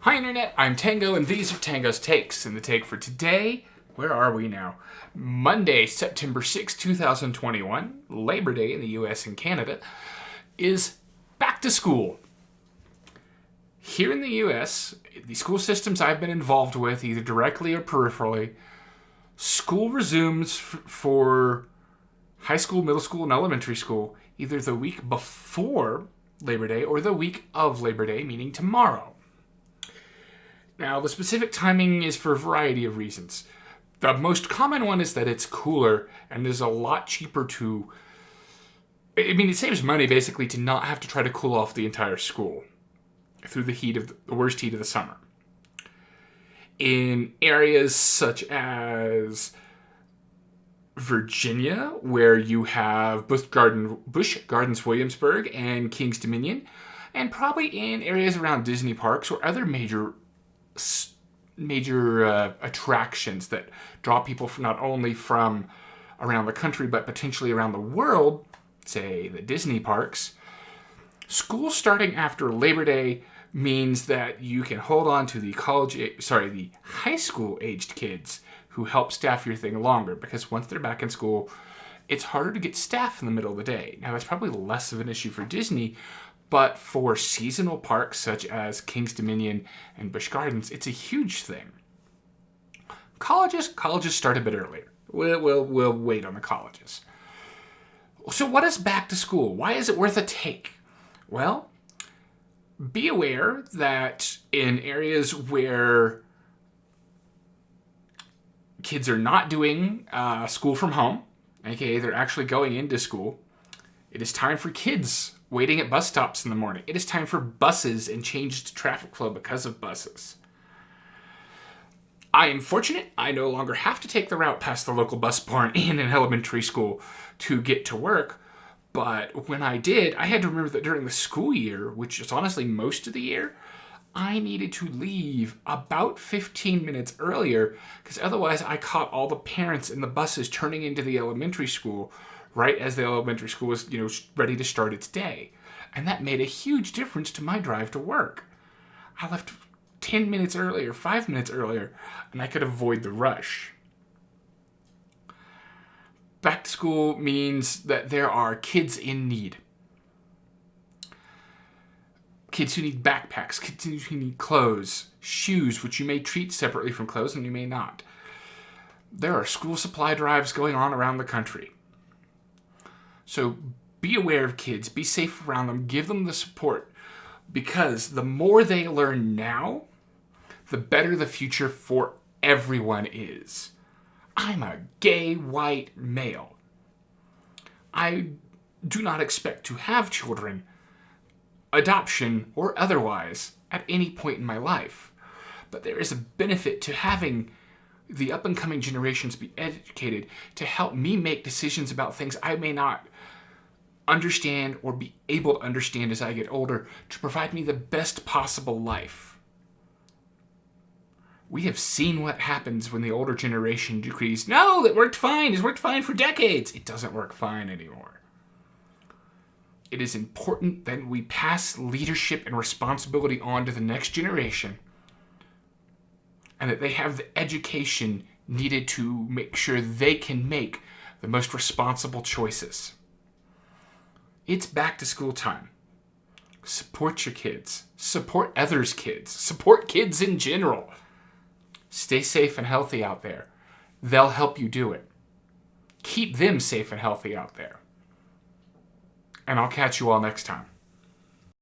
Hi Internet, I'm Tango and these are Tango's Takes. And the take for today, where are we now? Monday, September 6, 2021, Labor Day in the US and Canada, is back to school. Here in the US, the school systems I've been involved with, either directly or peripherally, school resumes for high school, middle school, and elementary school either the week before Labor Day or the week of Labor Day, meaning tomorrow. Now, the specific timing is for a variety of reasons. The most common one is that it's cooler and is a lot cheaper to... it saves money, basically, to not have to try to cool off the entire school through the worst heat of the summer. In areas such as Virginia, where you have Busch Gardens Williamsburg and King's Dominion, and probably in areas around Disney parks or other major attractions that draw people from not only from around the country but potentially around the world, say the Disney parks. School starting after Labor Day means that you can hold on to the high school aged kids who help staff your thing longer, because once they're back in school, it's harder to get staff in the middle of the day. Now, that's probably less of an issue for Disney, but for seasonal parks such as King's Dominion and Busch Gardens, it's a huge thing. Colleges start a bit earlier. We'll wait on the colleges. So what is back to school? Why is it worth a take? Well, be aware that in areas where kids are not doing school from home, aka they're actually going into school, it is time for kids waiting at bus stops in the morning. It is time for buses and changed traffic flow because of buses. I am fortunate I no longer have to take the route past the local bus barn in an elementary school to get to work. But when I did, I had to remember that during the school year, which is honestly most of the year, I needed to leave about 15 minutes earlier, because otherwise I caught all the parents in the buses turning into the elementary school right as the elementary school was, ready to start its day. And that made a huge difference to my drive to work. I left 10 minutes earlier, 5 minutes earlier, and I could avoid the rush. Back to school means that there are kids in need. Kids who need backpacks, kids who need clothes, shoes, which you may treat separately from clothes and you may not. There are school supply drives going on around the country. So be aware of kids, be safe around them, give them the support, because the more they learn now, the better the future for everyone is. I'm a gay white male. I do not expect to have children, adoption or otherwise, at any point in my life. But there is a benefit to having the up-and-coming generations be educated to help me make decisions about things I may not understand or be able to understand as I get older, to provide me the best possible life. We have seen what happens when the older generation decrees, no, that worked fine. It's worked fine for decades. It doesn't work fine anymore. It is important that we pass leadership and responsibility on to the next generation, and that they have the education needed to make sure they can make the most responsible choices. It's back to school time. Support your kids. Support others' kids. Support kids in general. Stay safe and healthy out there. They'll help you do it. Keep them safe and healthy out there. And I'll catch you all next time.